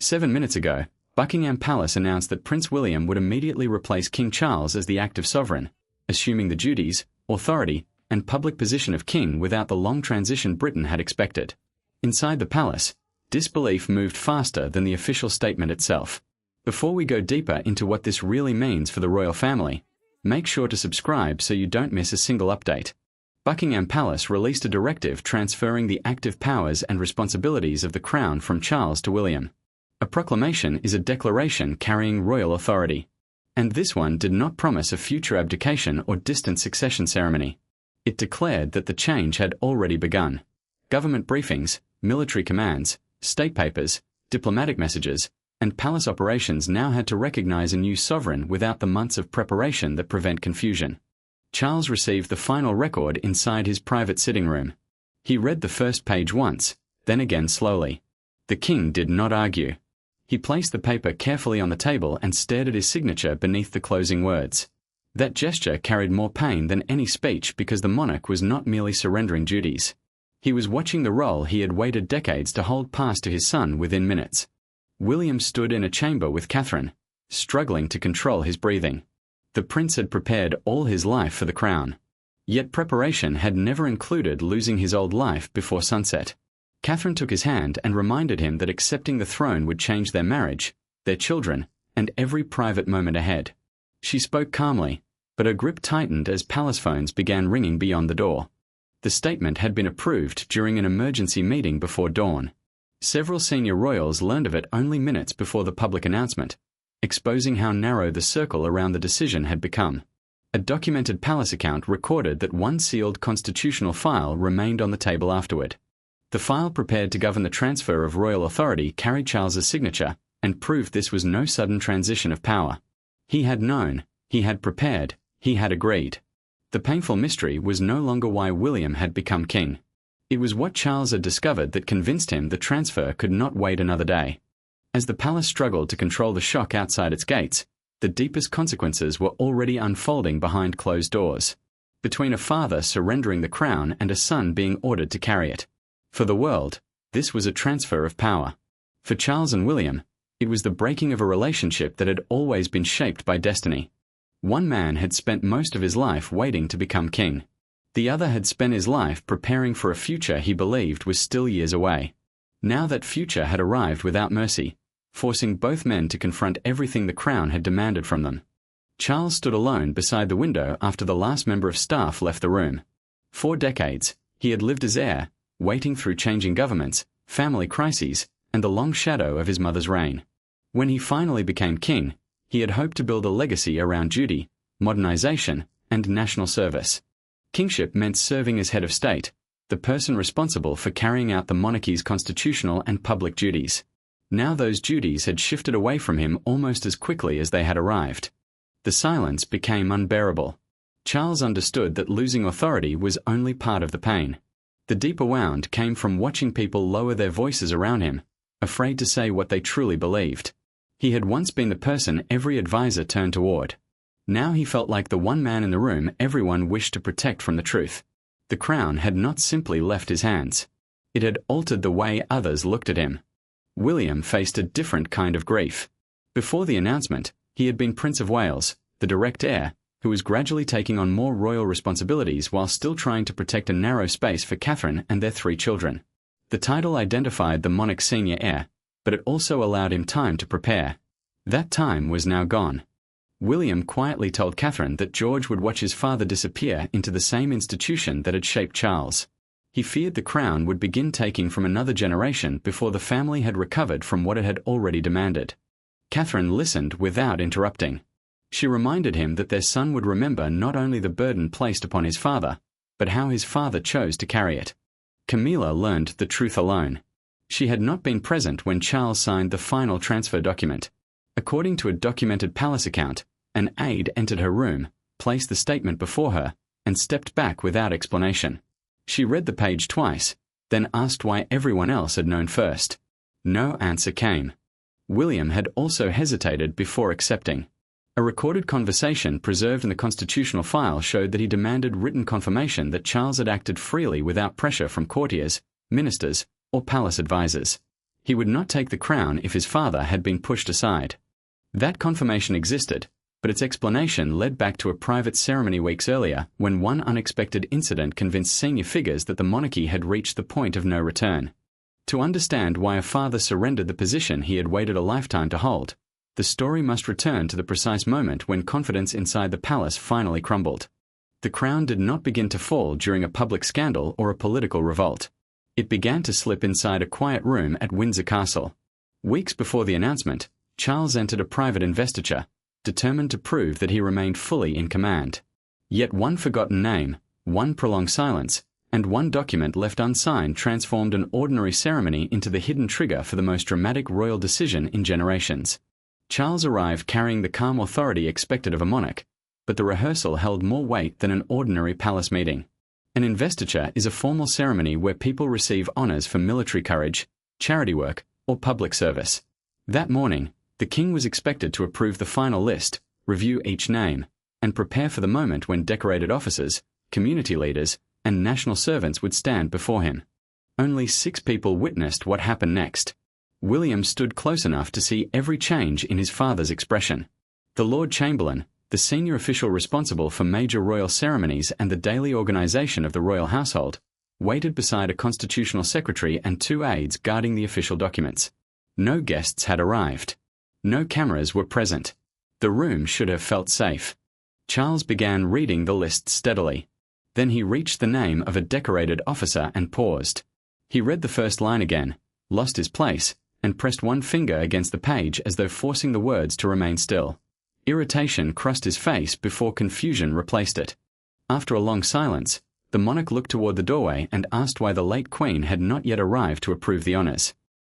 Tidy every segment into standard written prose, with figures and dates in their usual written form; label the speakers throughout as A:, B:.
A: 7 minutes ago, Buckingham Palace announced that Prince William would immediately replace King Charles as the active sovereign, assuming the duties, authority, and public position of king without the long transition Britain had expected. Inside the palace, disbelief moved faster than the official statement itself. Before we go deeper into what this really means for the royal family, make sure to subscribe so you don't miss a single update. Buckingham Palace released a directive transferring the active powers and responsibilities of the crown from Charles to William. A proclamation is a declaration carrying royal authority. And this one did not promise a future abdication or distant succession ceremony. It declared that the change had already begun. Government briefings, military commands, state papers, diplomatic messages, and palace operations now had to recognize a new sovereign without the months of preparation that prevent confusion. Charles received the final record inside his private sitting room. He read the first page once, then again slowly. The king did not argue. He placed the paper carefully on the table and stared at his signature beneath the closing words. That gesture carried more pain than any speech because the monarch was not merely surrendering duties. He was watching the role he had waited decades to hold pass to his son within minutes. William stood in a chamber with Catherine, struggling to control his breathing. The prince had prepared all his life for the crown. Yet preparation had never included losing his old life before sunset. Catherine took his hand and reminded him that accepting the throne would change their marriage, their children, and every private moment ahead. She spoke calmly, but her grip tightened as palace phones began ringing beyond the door. The statement had been approved during an emergency meeting before dawn. Several senior royals learned of it only minutes before the public announcement, exposing how narrow the circle around the decision had become. A documented palace account recorded that one sealed constitutional file remained on the table afterward. The file prepared to govern the transfer of royal authority carried Charles's signature and proved this was no sudden transition of power. He had known, he had prepared, he had agreed. The painful mystery was no longer why William had become king. It was what Charles had discovered that convinced him the transfer could not wait another day. As the palace struggled to control the shock outside its gates, the deepest consequences were already unfolding behind closed doors. Between a father surrendering the crown and a son being ordered to carry it. For the world, this was a transfer of power. For Charles and William, it was the breaking of a relationship that had always been shaped by destiny. One man had spent most of his life waiting to become king. The other had spent his life preparing for a future he believed was still years away. Now that future had arrived without mercy, forcing both men to confront everything the crown had demanded from them. Charles stood alone beside the window after the last member of staff left the room. 4 decades, he had lived as heir, waiting through changing governments, family crises, and the long shadow of his mother's reign. When he finally became king, he had hoped to build a legacy around duty, modernization, and national service. Kingship meant serving as head of state, the person responsible for carrying out the monarchy's constitutional and public duties. Now those duties had shifted away from him almost as quickly as they had arrived. The silence became unbearable. Charles understood that losing authority was only part of the pain. The deeper wound came from watching people lower their voices around him, afraid to say what they truly believed. He had once been the person every advisor turned toward. Now he felt like the one man in the room everyone wished to protect from the truth. The crown had not simply left his hands. It had altered the way others looked at him. William faced a different kind of grief. Before the announcement, he had been Prince of Wales, the direct heir, who was gradually taking on more royal responsibilities while still trying to protect a narrow space for Catherine and their 3 children. The title identified the monarch's senior heir, but it also allowed him time to prepare. That time was now gone. William quietly told Catherine that George would watch his father disappear into the same institution that had shaped Charles. He feared the crown would begin taking from another generation before the family had recovered from what it had already demanded. Catherine listened without interrupting. She reminded him that their son would remember not only the burden placed upon his father, but how his father chose to carry it. Camilla learned the truth alone. She had not been present when Charles signed the final transfer document. According to a documented palace account, an aide entered her room, placed the statement before her, and stepped back without explanation. She read the page twice, then asked why everyone else had known first. No answer came. William had also hesitated before accepting. A recorded conversation preserved in the constitutional file showed that he demanded written confirmation that Charles had acted freely without pressure from courtiers, ministers, or palace advisors. He would not take the crown if his father had been pushed aside. That confirmation existed, but its explanation led back to a private ceremony weeks earlier when one unexpected incident convinced senior figures that the monarchy had reached the point of no return. To understand why a father surrendered the position he had waited a lifetime to hold, the story must return to the precise moment when confidence inside the palace finally crumbled. The crown did not begin to fall during a public scandal or a political revolt. It began to slip inside a quiet room at Windsor Castle. Weeks before the announcement, Charles entered a private investiture, determined to prove that he remained fully in command. Yet one forgotten name, one prolonged silence, and one document left unsigned transformed an ordinary ceremony into the hidden trigger for the most dramatic royal decision in generations. Charles arrived carrying the calm authority expected of a monarch, but the rehearsal held more weight than an ordinary palace meeting. An investiture is a formal ceremony where people receive honors for military courage, charity work, or public service. That morning, the king was expected to approve the final list, review each name, and prepare for the moment when decorated officers, community leaders, and national servants would stand before him. Only 6 people witnessed what happened next. William stood close enough to see every change in his father's expression. The Lord Chamberlain, the senior official responsible for major royal ceremonies and the daily organization of the royal household, waited beside a constitutional secretary and 2 aides guarding the official documents. No guests had arrived. No cameras were present. The room should have felt safe. Charles began reading the list steadily. Then he reached the name of a decorated officer and paused. He read the first line again, lost his place, and pressed one finger against the page as though forcing the words to remain still. Irritation crossed his face before confusion replaced it. After a long silence, the monarch looked toward the doorway and asked why the late Queen had not yet arrived to approve the honors.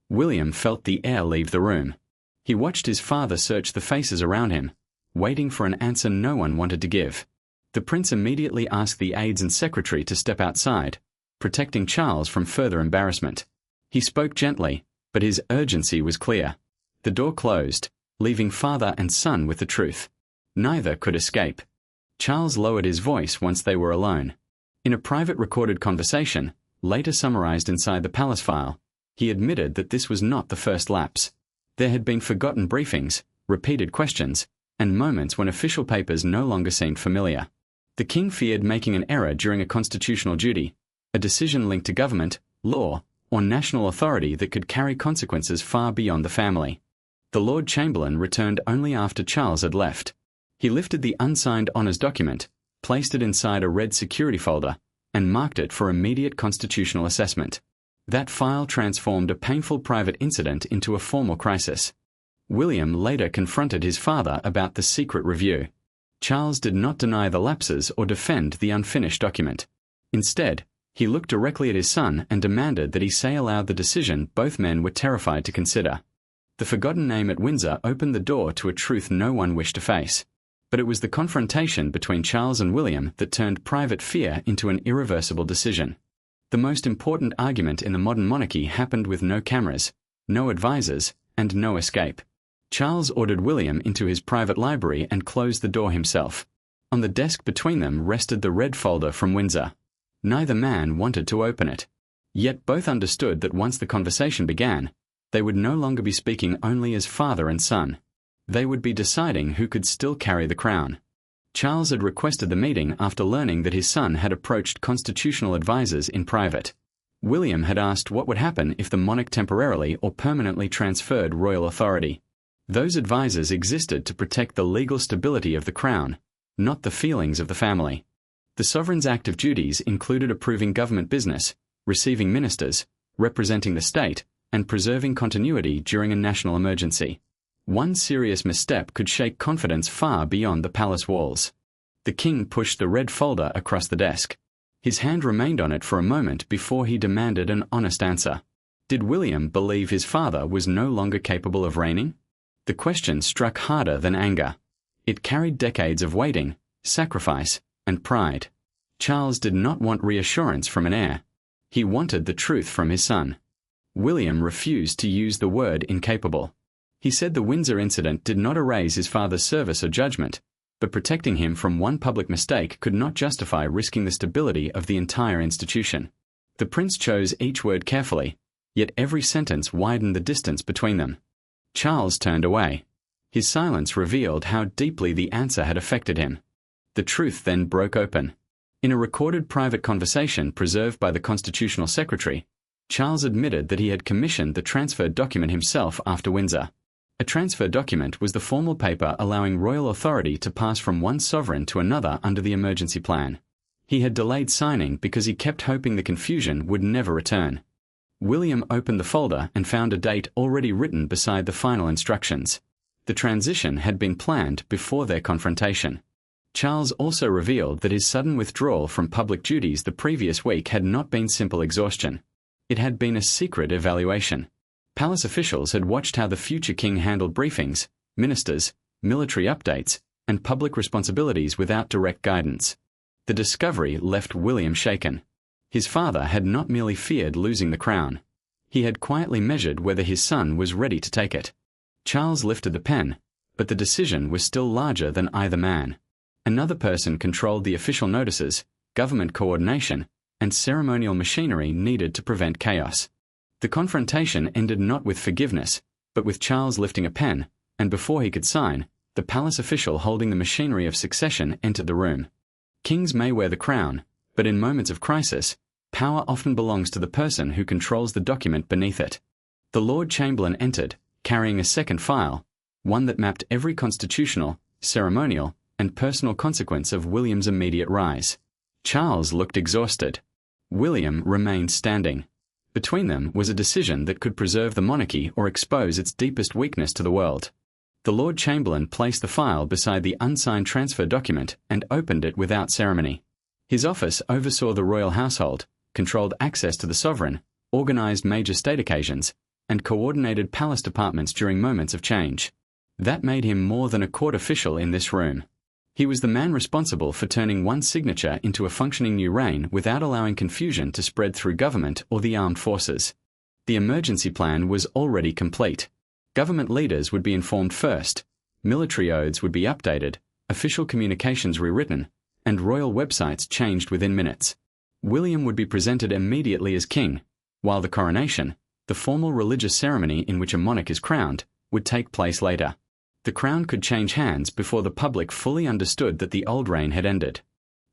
A: William felt the air leave the room. He watched his father search the faces around him, waiting for an answer no one wanted to give. The prince immediately asked the aides and secretary to step outside, protecting Charles from further embarrassment. He spoke gently, but his urgency was clear. The door closed, leaving father and son with the truth. Neither could escape. Charles lowered his voice once they were alone. In a private recorded conversation, later summarized inside the palace file, he admitted that this was not the first lapse. There had been forgotten briefings, repeated questions, and moments when official papers no longer seemed familiar. The king feared making an error during a constitutional duty, a decision linked to government, law, or national authority that could carry consequences far beyond the family. The Lord Chamberlain returned only after Charles had left. He lifted the unsigned honors document, placed it inside a red security folder, and marked it for immediate constitutional assessment. That file transformed a painful private incident into a formal crisis. William later confronted his father about the secret review. Charles did not deny the lapses or defend the unfinished document. Instead, he looked directly at his son and demanded that he say aloud the decision both men were terrified to consider. The forgotten name at Windsor opened the door to a truth no one wished to face. But it was the confrontation between Charles and William that turned private fear into an irreversible decision. The most important argument in the modern monarchy happened with no cameras, no advisors, and no escape. Charles ordered William into his private library and closed the door himself. On the desk between them rested the red folder from Windsor. Neither man wanted to open it. Yet both understood that once the conversation began, they would no longer be speaking only as father and son. They would be deciding who could still carry the crown. Charles had requested the meeting after learning that his son had approached constitutional advisors in private. William had asked what would happen if the monarch temporarily or permanently transferred royal authority. Those advisors existed to protect the legal stability of the crown, not the feelings of the family. The sovereign's active duties included approving government business, receiving ministers, representing the state, and preserving continuity during a national emergency. One serious misstep could shake confidence far beyond the palace walls. The king pushed the red folder across the desk. His hand remained on it for a moment before he demanded an honest answer. Did William believe his father was no longer capable of reigning? The question struck harder than anger. It carried decades of waiting, sacrifice, and pride. Charles did not want reassurance from an heir. He wanted the truth from his son. William refused to use the word incapable. He said the Windsor incident did not erase his father's service or judgment, but protecting him from one public mistake could not justify risking the stability of the entire institution. The prince chose each word carefully, yet every sentence widened the distance between them. Charles turned away. His silence revealed how deeply the answer had affected him. The truth then broke open. In a recorded private conversation preserved by the Constitutional Secretary, Charles admitted that he had commissioned the transfer document himself after Windsor. A transfer document was the formal paper allowing royal authority to pass from one sovereign to another under the emergency plan. He had delayed signing because he kept hoping the confusion would never return. William opened the folder and found a date already written beside the final instructions. The transition had been planned before their confrontation. Charles also revealed that his sudden withdrawal from public duties the previous week had not been simple exhaustion. It had been a secret evaluation. Palace officials had watched how the future king handled briefings, ministers, military updates, and public responsibilities without direct guidance. The discovery left William shaken. His father had not merely feared losing the crown. He had quietly measured whether his son was ready to take it. Charles lifted the pen, but the decision was still larger than either man. Another person controlled the official notices, government coordination, and ceremonial machinery needed to prevent chaos. The confrontation ended not with forgiveness, but with Charles lifting a pen, and before he could sign, the palace official holding the machinery of succession entered the room. Kings may wear the crown, but in moments of crisis, power often belongs to the person who controls the document beneath it. The Lord Chamberlain entered, carrying a second file, one that mapped every constitutional, ceremonial, and personal consequence of William's immediate rise. Charles looked exhausted. William remained standing. Between them was a decision that could preserve the monarchy or expose its deepest weakness to the world. The Lord Chamberlain placed the file beside the unsigned transfer document and opened it without ceremony. His office oversaw the royal household, controlled access to the sovereign, organized major state occasions, and coordinated palace departments during moments of change. That made him more than a court official in this room. He was the man responsible for turning one signature into a functioning new reign without allowing confusion to spread through government or the armed forces. The emergency plan was already complete. Government leaders would be informed first, military oaths would be updated, official communications rewritten, and royal websites changed within minutes. William would be presented immediately as king, while the coronation, the formal religious ceremony in which a monarch is crowned, would take place later. The crown could change hands before the public fully understood that the old reign had ended.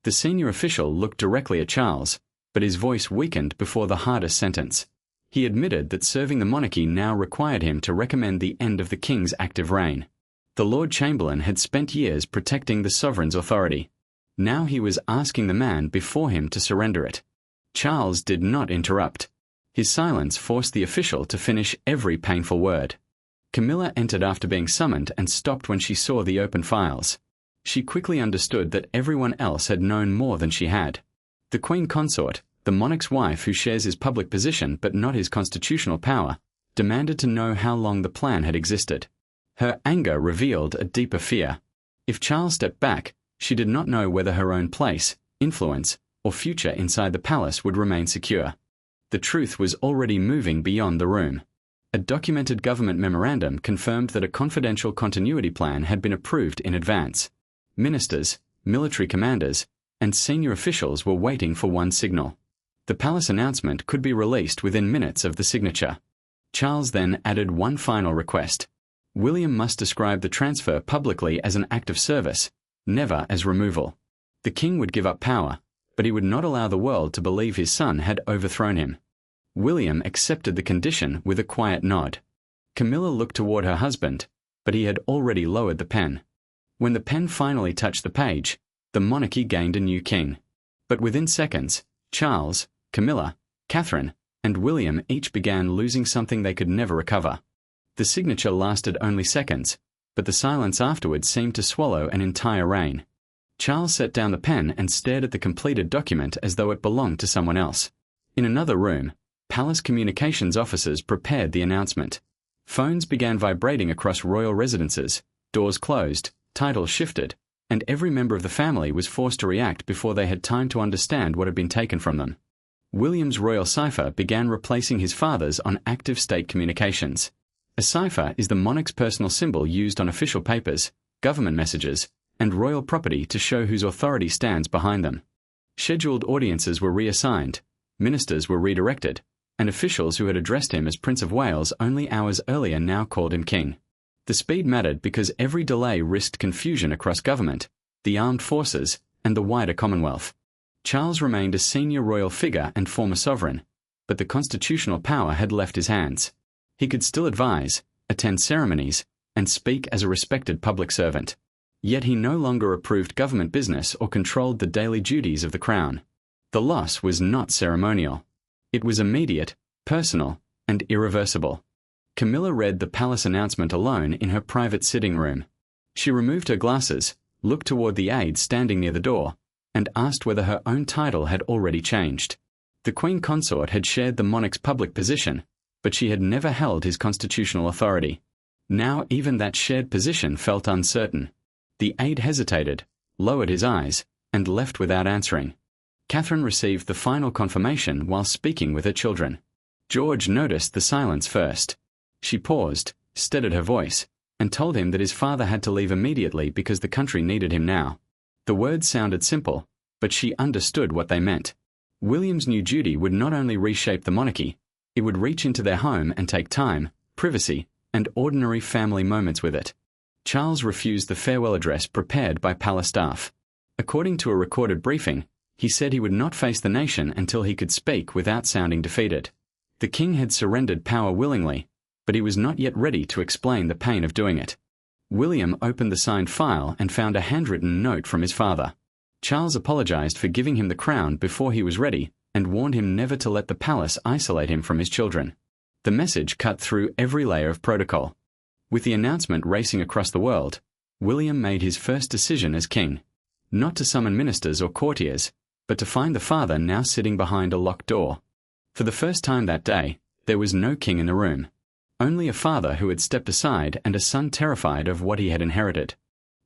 A: The senior official looked directly at Charles, but his voice weakened before the hardest sentence. He admitted that serving the monarchy now required him to recommend the end of the king's active reign. The Lord Chamberlain had spent years protecting the sovereign's authority. Now he was asking the man before him to surrender it. Charles did not interrupt. His silence forced the official to finish every painful word. Camilla entered after being summoned and stopped when she saw the open files. She quickly understood that everyone else had known more than she had. The Queen Consort, the monarch's wife who shares his public position but not his constitutional power, demanded to know how long the plan had existed. Her anger revealed a deeper fear. If Charles stepped back, she did not know whether her own place, influence, or future inside the palace would remain secure. The truth was already moving beyond the room. A documented government memorandum confirmed that a confidential continuity plan had been approved in advance. Ministers, military commanders, and senior officials were waiting for one signal. The palace announcement could be released within minutes of the signature. Charles then added one final request. William must describe the transfer publicly as an act of service, never as removal. The king would give up power, but he would not allow the world to believe his son had overthrown him. William accepted the condition with a quiet nod. Camilla looked toward her husband, but he had already lowered the pen. When the pen finally touched the page, the monarchy gained a new king. But within seconds, Charles, Camilla, Catherine, and William each began losing something they could never recover. The signature lasted only seconds, but the silence afterwards seemed to swallow an entire reign. Charles set down the pen and stared at the completed document as though it belonged to someone else. In another room, palace communications officers prepared the announcement. Phones began vibrating across royal residences, doors closed, titles shifted, and every member of the family was forced to react before they had time to understand what had been taken from them. William's royal cipher began replacing his father's on active state communications. A cipher is the monarch's personal symbol used on official papers, government messages, and royal property to show whose authority stands behind them. Scheduled audiences were reassigned, ministers were redirected, and officials who had addressed him as Prince of Wales only hours earlier now called him king. The speed mattered because every delay risked confusion across government, the armed forces, and the wider Commonwealth. Charles remained a senior royal figure and former sovereign, but the constitutional power had left his hands. He could still advise, attend ceremonies, and speak as a respected public servant. Yet he no longer approved government business or controlled the daily duties of the crown. The loss was not ceremonial. It was immediate, personal, and irreversible. Camilla read the palace announcement alone in her private sitting room. She removed her glasses, looked toward the aide standing near the door, and asked whether her own title had already changed. The Queen Consort had shared the monarch's public position, but she had never held his constitutional authority. Now even that shared position felt uncertain. The aide hesitated, lowered his eyes, and left without answering. Catherine received the final confirmation while speaking with her children. George noticed the silence first. She paused, steadied her voice, and told him that his father had to leave immediately because the country needed him now. The words sounded simple, but she understood what they meant. William's new duty would not only reshape the monarchy, it would reach into their home and take time, privacy, and ordinary family moments with it. Charles refused the farewell address prepared by palace staff. According to a recorded briefing, he said he would not face the nation until he could speak without sounding defeated. The king had surrendered power willingly, but he was not yet ready to explain the pain of doing it. William opened the signed file and found a handwritten note from his father. Charles apologized for giving him the crown before he was ready and warned him never to let the palace isolate him from his children. The message cut through every layer of protocol. With the announcement racing across the world, William made his first decision as king. Not to summon ministers or courtiers, but to find the father now sitting behind a locked door. For the first time that day, there was no king in the room. Only a father who had stepped aside and a son terrified of what he had inherited.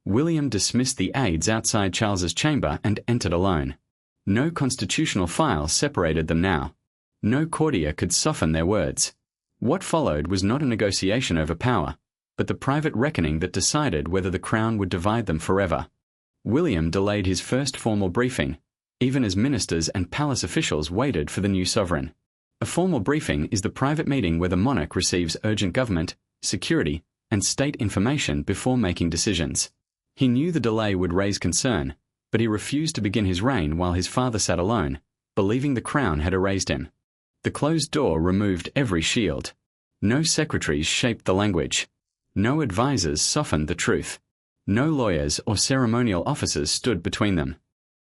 A: William dismissed the aides outside Charles's chamber and entered alone. No constitutional file separated them now. No courtier could soften their words. What followed was not a negotiation over power, but the private reckoning that decided whether the crown would divide them forever. William delayed his first formal briefing, even as ministers and palace officials waited for the new sovereign. A formal briefing is the private meeting where the monarch receives urgent government, security, and state information before making decisions. He knew the delay would raise concern, but he refused to begin his reign while his father sat alone, believing the crown had erased him. The closed door removed every shield. No secretaries shaped the language. No advisers softened the truth. No lawyers or ceremonial officers stood between them.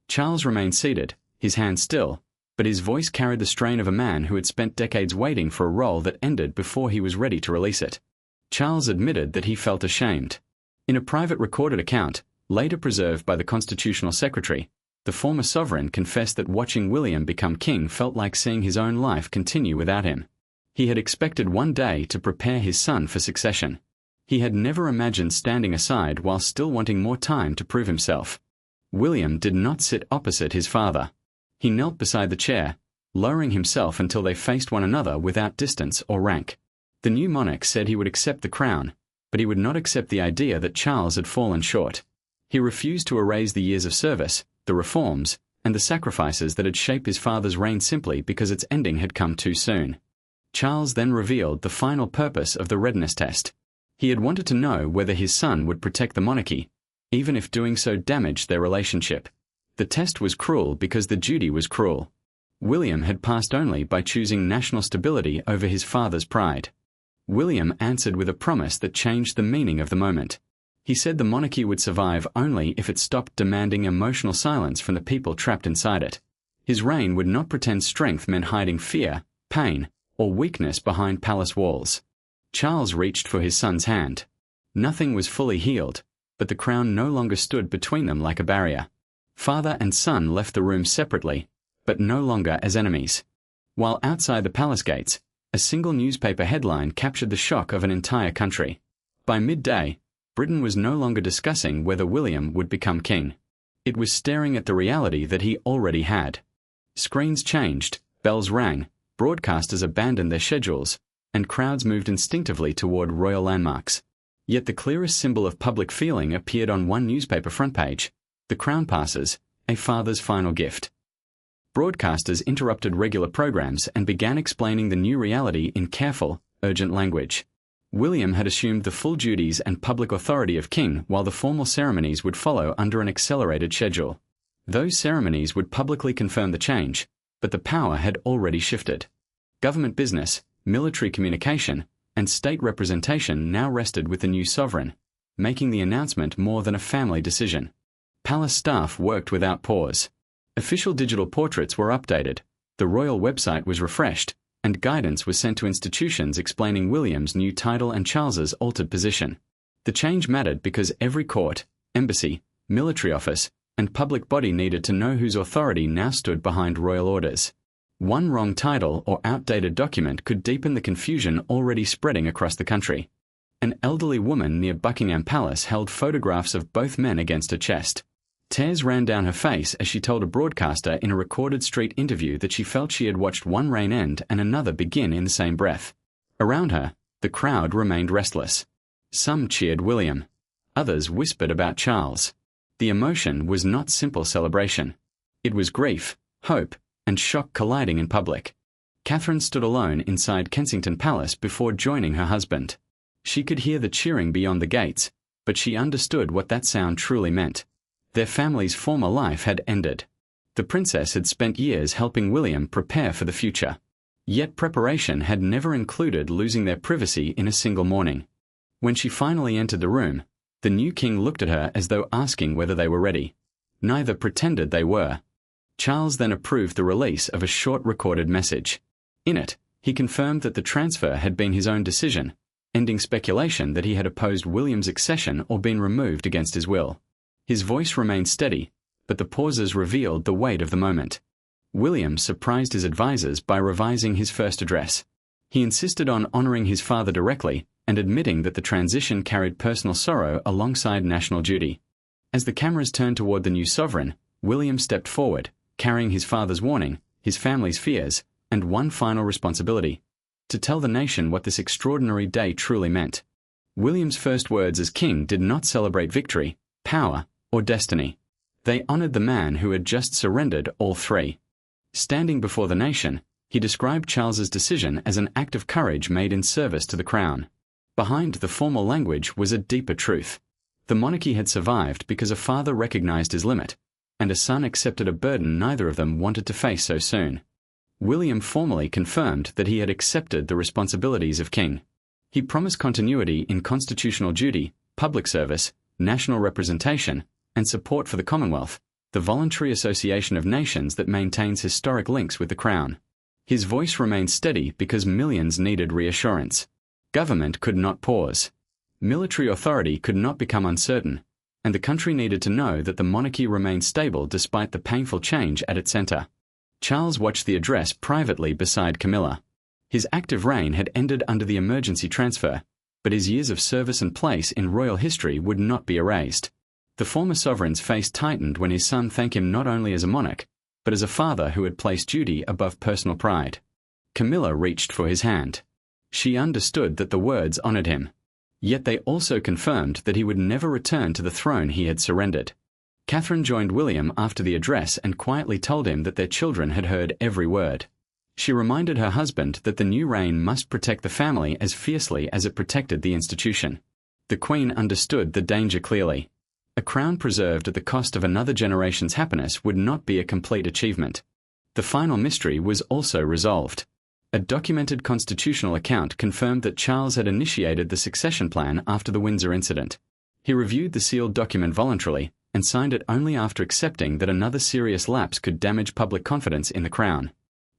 A: Charles remained seated, his hands still, but his voice carried the strain of a man who had spent decades waiting for a role that ended before he was ready to release it. Charles admitted that he felt ashamed. In a private recorded account, later preserved by the constitutional secretary, the former sovereign confessed that watching William become king felt like seeing his own life continue without him. He had expected one day to prepare his son for succession. He had never imagined standing aside while still wanting more time to prove himself. William did not sit opposite his father. He knelt beside the chair, lowering himself until they faced one another without distance or rank. The new monarch said he would accept the crown, but he would not accept the idea that Charles had fallen short. He refused to erase the years of service, the reforms, and the sacrifices that had shaped his father's reign simply because its ending had come too soon. Charles then revealed the final purpose of the readiness test. He had wanted to know whether his son would protect the monarchy, even if doing so damaged their relationship. The test was cruel because the duty was cruel. William had passed only by choosing national stability over his father's pride. William answered with a promise that changed the meaning of the moment. He said the monarchy would survive only if it stopped demanding emotional silence from the people trapped inside it. His reign would not pretend strength meant hiding fear, pain, or weakness behind palace walls. Charles reached for his son's hand. Nothing was fully healed, but the crown no longer stood between them like a barrier. Father and son left the room separately, but no longer as enemies. While outside the palace gates, a single newspaper headline captured the shock of an entire country. By midday, Britain was no longer discussing whether William would become king. It was staring at the reality that he already had. Screens changed, bells rang, broadcasters abandoned their schedules, and crowds moved instinctively toward royal landmarks. Yet the clearest symbol of public feeling appeared on one newspaper front page: the crown passes, a father's final gift. Broadcasters interrupted regular programs and began explaining the new reality in careful, urgent language. William had assumed the full duties and public authority of king, while the formal ceremonies would follow under an accelerated schedule. Those ceremonies would publicly confirm the change, but the power had already shifted. Government business, military communication, and state representation now rested with the new sovereign, making the announcement more than a family decision. Palace staff worked without pause. Official digital portraits were updated, the royal website was refreshed, and guidance was sent to institutions explaining William's new title and Charles's altered position. The change mattered because every court, embassy, military office, and public body needed to know whose authority now stood behind royal orders. One wrong title or outdated document could deepen the confusion already spreading across the country. An elderly woman near Buckingham Palace held photographs of both men against her chest. Tears ran down her face as she told a broadcaster in a recorded street interview that she felt she had watched one reign end and another begin in the same breath. Around her, the crowd remained restless. Some cheered William. Others whispered about Charles. The emotion was not simple celebration. It was grief, hope, and shock colliding in public. Catherine stood alone inside Kensington Palace before joining her husband. She could hear the cheering beyond the gates, but she understood what that sound truly meant. Their family's former life had ended. The princess had spent years helping William prepare for the future. Yet preparation had never included losing their privacy in a single morning. When she finally entered the room, the new king looked at her as though asking whether they were ready. Neither pretended they were. Charles then approved the release of a short recorded message. In it, he confirmed that the transfer had been his own decision, ending speculation that he had opposed William's accession or been removed against his will. His voice remained steady, but the pauses revealed the weight of the moment. William surprised his advisers by revising his first address. He insisted on honoring his father directly and admitting that the transition carried personal sorrow alongside national duty. As the cameras turned toward the new sovereign, William stepped forward, carrying his father's warning, his family's fears, and one final responsibility: to tell the nation what this extraordinary day truly meant. William's first words as king did not celebrate victory, power, or destiny. They honored the man who had just surrendered all three. Standing before the nation, he described Charles's decision as an act of courage made in service to the crown. Behind the formal language was a deeper truth. The monarchy had survived because a father recognized his limit, and a son accepted a burden neither of them wanted to face so soon. William formally confirmed that he had accepted the responsibilities of king. He promised continuity in constitutional duty, public service, national representation, and support for the Commonwealth, the voluntary association of nations that maintains historic links with the crown. His voice remained steady because millions needed reassurance. Government could not pause. Military authority could not become uncertain, and the country needed to know that the monarchy remained stable despite the painful change at its center. Charles watched the address privately beside Camilla. His active reign had ended under the emergency transfer, but his years of service and place in royal history would not be erased. The former sovereign's face tightened when his son thanked him not only as a monarch, but as a father who had placed duty above personal pride. Camilla reached for his hand. She understood that the words honored him. Yet they also confirmed that he would never return to the throne he had surrendered. Catherine joined William after the address and quietly told him that their children had heard every word. She reminded her husband that the new reign must protect the family as fiercely as it protected the institution. The Queen understood the danger clearly. A crown preserved at the cost of another generation's happiness would not be a complete achievement. The final mystery was also resolved. A documented constitutional account confirmed that Charles had initiated the succession plan after the Windsor incident. He reviewed the sealed document voluntarily and signed it only after accepting that another serious lapse could damage public confidence in the crown.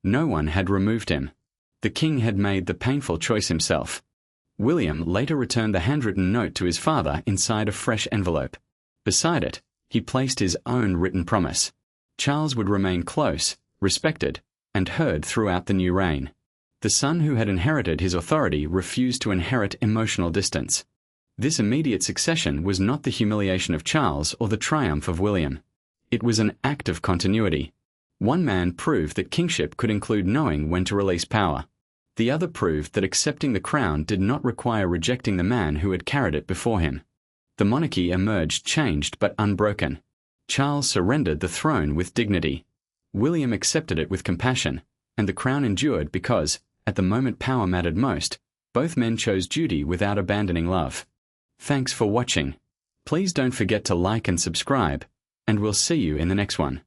A: No one had removed him. The king had made the painful choice himself. William later returned the handwritten note to his father inside a fresh envelope. Beside it, he placed his own written promise. Charles would remain close, respected, and heard throughout the new reign. The son who had inherited his authority refused to inherit emotional distance. This immediate succession was not the humiliation of Charles or the triumph of William. It was an act of continuity. One man proved that kingship could include knowing when to release power. The other proved that accepting the crown did not require rejecting the man who had carried it before him. The monarchy emerged changed but unbroken. Charles surrendered the throne with dignity. William accepted it with compassion, and the crown endured because, at the moment power mattered most, both men chose duty without abandoning love. Thanks for watching. Please don't forget to like and subscribe, and we'll see you in the next one.